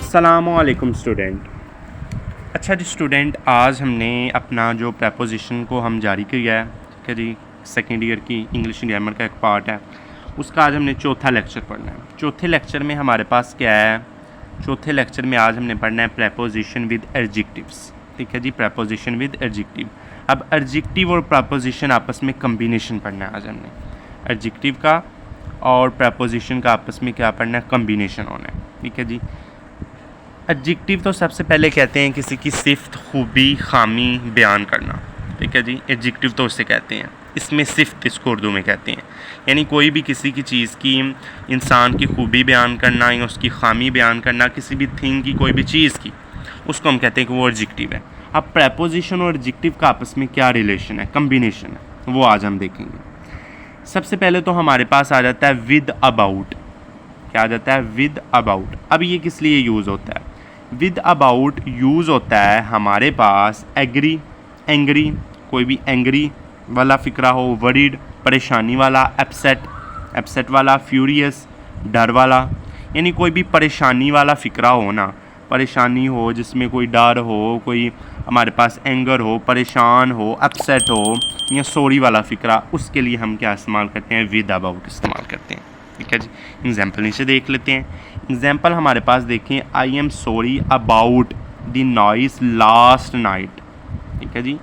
अस्सलामुअलैकुम स्टूडेंट। अच्छा जी स्टूडेंट, आज हमने अपना जो प्रपोजिशन को हम जारी किया है, ठीक है जी, सेकेंड ईयर की इंग्लिश ग्रामर का एक पार्ट है, उसका आज हमने चौथा लेक्चर पढ़ना है। चौथे लेक्चर में हमारे पास क्या है? चौथे लेक्चर में आज हमने पढ़ना है प्रपोजिशन विद एडजेक्टिव्स, ठीक है जी, प्रपोजिशन विद एडजेक्टिव। अब एडजेक्टिव और प्रपोजिशन आपस में कम्बिनेशन पढ़ना है आज हमने। एडजेक्टिव का और प्रपोजिशन का आपस में क्या पढ़ना है? कम्बिनेशन होना है, ठीक है जी। एडजेक्टिव तो सबसे पहले कहते हैं किसी की सिफ्त, खूबी, खामी बयान करना, ठीक है जी। एडजेक्टिव तो उससे कहते हैं, इसमें सिफ्त इसको उर्दू में कहते हैं, यानी कोई भी किसी की चीज़ की, इंसान की खूबी बयान करना या उसकी खामी बयान करना, किसी भी थिंग की, कोई भी चीज़ की, उसको हम कहते हैं कि वो एडजेक्टिव है। अब प्रपोजिशन और एडजेक्टिव का आपस में क्या रिलेशन है, कम्बिनेशन है, वो आज हम देखेंगे। सबसे पहले तो हमारे पास आ जाता है विद अबाउट। क्या आ जाता है? With about. अब ये किस लिए यूज़ होता है? विद अबाउट यूज़ होता है हमारे पास एग्री, एंग्री, कोई भी एंग्री वाला फ़िक्रा हो, वरीड परेशानी वाला, अपसेट अपसेट वाला, फ्यूरियस डर वाला, यानी कोई भी परेशानी वाला फ़िक्रा हो ना, परेशानी हो जिसमें कोई डर हो, कोई हमारे पास एंगर हो, परेशान हो, अपसेट हो, या सॉरी वाला फ़िक्रा, उसके लिए हम क्या इस्तेमाल करते हैं? विद अबाउट इस्तेमाल करते हैं, ठीक है जी। एग्जाम्पल नीचे देख लेते हैं। एग्जाम्पल हमारे पास देखें, I am sorry about the noise last night, ठीक है जी।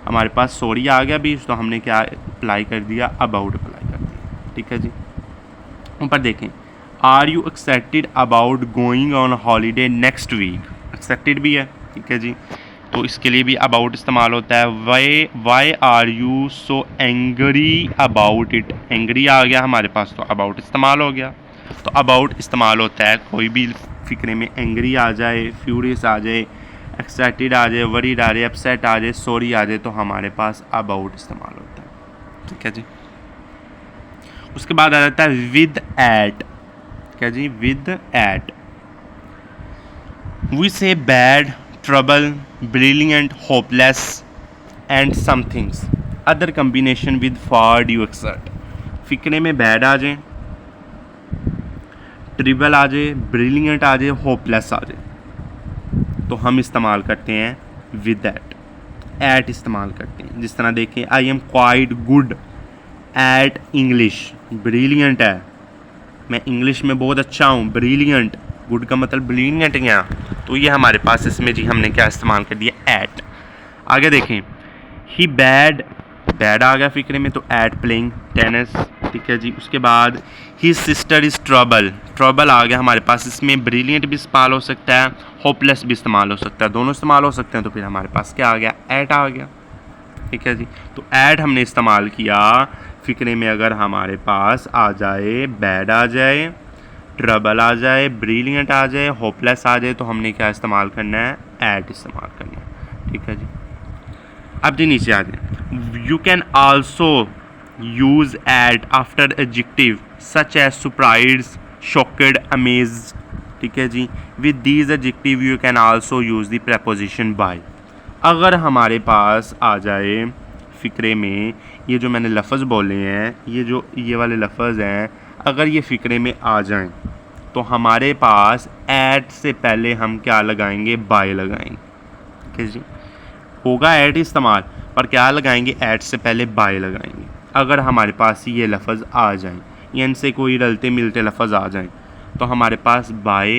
हमारे पास सॉरी आ गया भी, तो हमने क्या अप्लाई कर दिया? अबाउट अप्लाई कर दिया, ठीक है जी। ऊपर देखें, are you excited about going on holiday next week, excited भी है, ठीक है जी, तो इसके लिए भी अबाउट इस्तेमाल होता है। Why are you so angry about it, angry आ गया हमारे पास, तो अबाउट इस्तेमाल हो गया। तो अबाउट इस्तेमाल होता है कोई भी फिक्रे में एंग्री आ जाए, फ्यूरियस आ जाए, एक्साइटेड आ जाए, वरीड आ जाए, अपसेट आ जाए, सॉरी आ जाए, तो हमारे पास अबाउट इस्तेमाल होता है, ठीक है जी। उसके बाद आ जाता है विद एट। क्या जी? With at. We say bad, trouble, brilliant, hopeless and somethings other combination with for due exert. फिक्रे में बैड आ जाए, ट्रिबल आ जाए, ब्रिलियंट आ जाए, होपलेस आ जाए, तो हम इस्तेमाल करते हैं विद एट इस्तेमाल करते हैं। जिस तरह देखें, I am quite good at English, brilliant है, मैं इंग्लिश में बहुत अच्छा हूँ, ब्रिलियंट, गुड का मतलब ब्रिलियंट क्या, तो ये हमारे पास इसमें जी हमने क्या इस्तेमाल कर दिया? एट। आगे देखें, ही बैड, बैड आ गया फिक्रे में, तो एट प्लेइंग टेनिस, ठीक है जी। उसके बाद ही सिस्टर इज़ ट्रबल, ट्रबल आ गया हमारे पास, इसमें ब्रिलियंट भी इस्तेमाल हो सकता है, होपलेस भी इस्तेमाल हो सकता है, दोनों इस्तेमाल हो सकते हैं, तो फिर हमारे पास क्या आ गया? एट आ गया, ठीक है जी। तो एट हमने इस्तेमाल किया फिक्रे में, अगर हमारे पास आ जाए, बैड आ जाए, ट्रबल आ जाए, ब्रिलियंट आ जाए, होपलेस आ जाए, तो हमने क्या इस्तेमाल करना है? एट इस्तेमाल करना है, ठीक है जी। अब जी नीचे आ जाए, you can also use at after adjective such as surprise, shocked, amaze, ठीक है जी। With these adjective you can also use the preposition by. अगर हमारे पास आ जाए फ़िक्रे में, ये जो मैंने लफ्ज़ बोले हैं, ये वाले लफ्ज़ हैं, अगर ये फ़िक्रे में आ जाएं, तो हमारे पास ऐट से पहले हम क्या लगाएंगे? बाय लगाएंगे, ठीक है जी। होगा ऐट इस्तेमाल, पर क्या लगाएंगे? ऐट से पहले बाय लगाएंगे। अगर हमारे पास ये लफ्ज़ आ जाएं या इनसे कोई रलते मिलते लफ्ज़ आ जाएं, तो हमारे पास बाय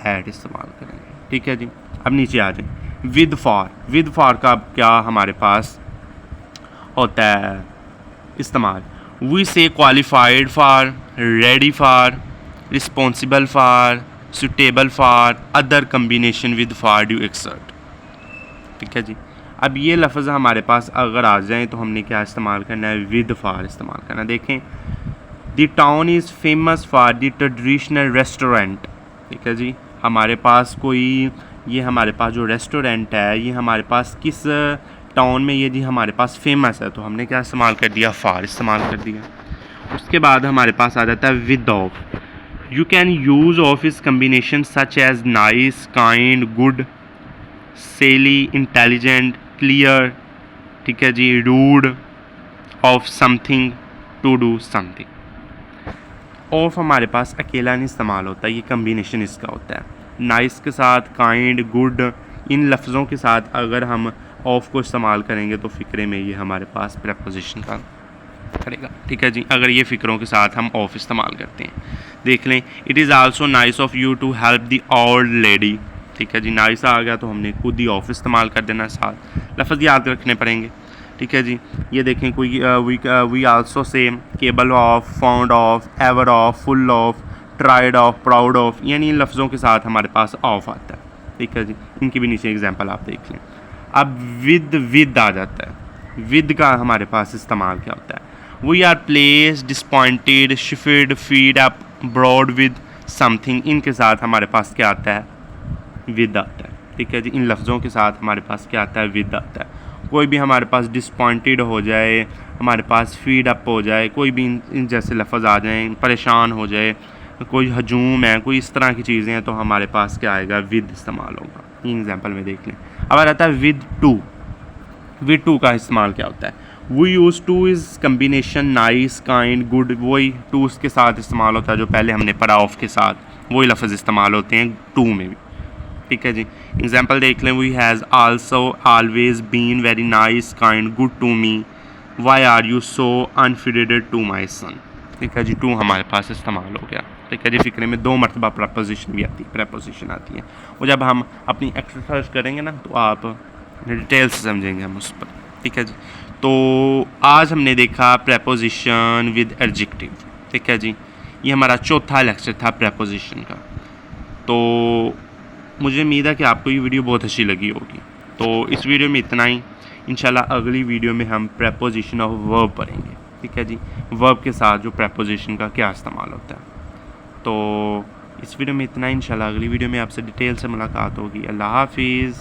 ऐट इस्तेमाल करेंगे, ठीक है जी। अब नीचे आ जाएं, विद फॉर। विद फॉर का क्या हमारे पास होता है इस्तेमाल? वी से qualified for, ready for, responsible for, suitable for, other combination with for due exert, ठीक है जी। अब ये लफ्ज़ हमारे पास अगर आ जाए, तो हमने क्या इस्तेमाल करना है? विद फॉर इस्तेमाल करना। देखें, the town is famous for the traditional restaurant, ठीक है जी। हमारे पास कोई, ये हमारे पास जो रेस्टोरेंट है, ये हमारे पास किस टाउन में ये जी हमारे पास फेमस है, तो हमने क्या इस्तेमाल कर दिया? फॉर इस्तेमाल कर दिया। उसके बाद हमारे पास आ जाता है with of. You can use of इस combination such as nice, kind, good, silly, intelligent, clear, ठीक है जी, rude, of something, to do something. Of हमारे पास अकेला नहीं इस्तेमाल होता, ये कम्बिनेशन इसका होता है। नाइस के साथ, काइंड, गुड, इन लफ्ज़ों के साथ अगर हम ऑफ को इस्तेमाल करेंगे तो फ़िक्रे में ये हमारे पास प्रेपोजिशन का करेगा। ठीक है जी, अगर ये फ़िक्रों के साथ हम ऑफ इस्तेमाल करते हैं। देख लें, it is also nice of you to help the old lady. ठीक है जी, नाइस आ गया तो हमने खुद ही ऑफ इस्तेमाल कर देना, साथ लफ्ज़ याद रखने पड़ेंगे। ठीक है जी, ये देखें, कोई we also say cable of, found of, ever of, full of, tried of, proud of, यानी इन लफ्ज़ों के साथ हमारे पास ऑफ आता है। ठीक है जी, इनकी भी नीचे एग्जांपल आप देख लें। अब विद आ जाता है। विद का हमारे पास इस्तेमाल क्या होता है? We are pleased, disappointed, shifted, fed up, bored with something, इनके साथ हमारे पास क्या आता है? विद आता है। ठीक है जी, इन लफ्ज़ों के साथ हमारे पास क्या आता है? विद आता है। कोई भी हमारे पास डिसपॉइंटेड हो जाए, हमारे पास फीड अप हो जाए, कोई भी इन जैसे लफ्ज़ आ जाएँ, परेशान हो जाए, कोई हजूम है, कोई इस तरह की चीज़ें हैं, तो हमारे पास क्या आएगा? विद इस्तेमाल होगा। इन एग्जांपल में देख लें। अब आ जाता है विद टू। विद टू का इस्तेमाल क्या होता है? We use to is combination nice, kind, good, वही टू उसके साथ इस्तेमाल होता है जो पहले हमने पढ़ा ऑफ के साथ, वही लफ्ज़ इस्तेमाल होते हैं टू में भी। ठीक है जी, एग्जांपल देख लें। We has also always been very nice, kind, good to me, why are you so unfriendly to my son. ठीक है जी, टू हमारे पास इस्तेमाल हो गया। ठीक है जी, फ़िक्रे में 2 मरतबा प्रपोजिशन भी आती है, प्रेपोजिशन आती है। और जब हम अपनी एक्सरसाइज करेंगे ना तो आप डिटेल से समझेंगे हम उस पर। ठीक है जी, तो आज हमने देखा प्रेपोजिशन विद एडजेक्टिव। ठीक है जी, ये हमारा चौथा लेक्चर था प्रेपोजिशन का। तो मुझे उम्मीद है कि आपको ये वीडियो बहुत अच्छी लगी होगी। तो इस वीडियो में इतना ही। इंशाल्लाह अगली वीडियो में हम प्रेपोजिशन ऑफ वर्ब पढ़ेंगे। ठीक है जी, वर्ब के साथ जो प्रेपोजिशन का क्या इस्तेमाल होता है। तो इस वीडियो में इतना ही। इंशाल्लाह अगली वीडियो में आपसे डिटेल से मुलाकात होगी। अल्लाह हाफिज़।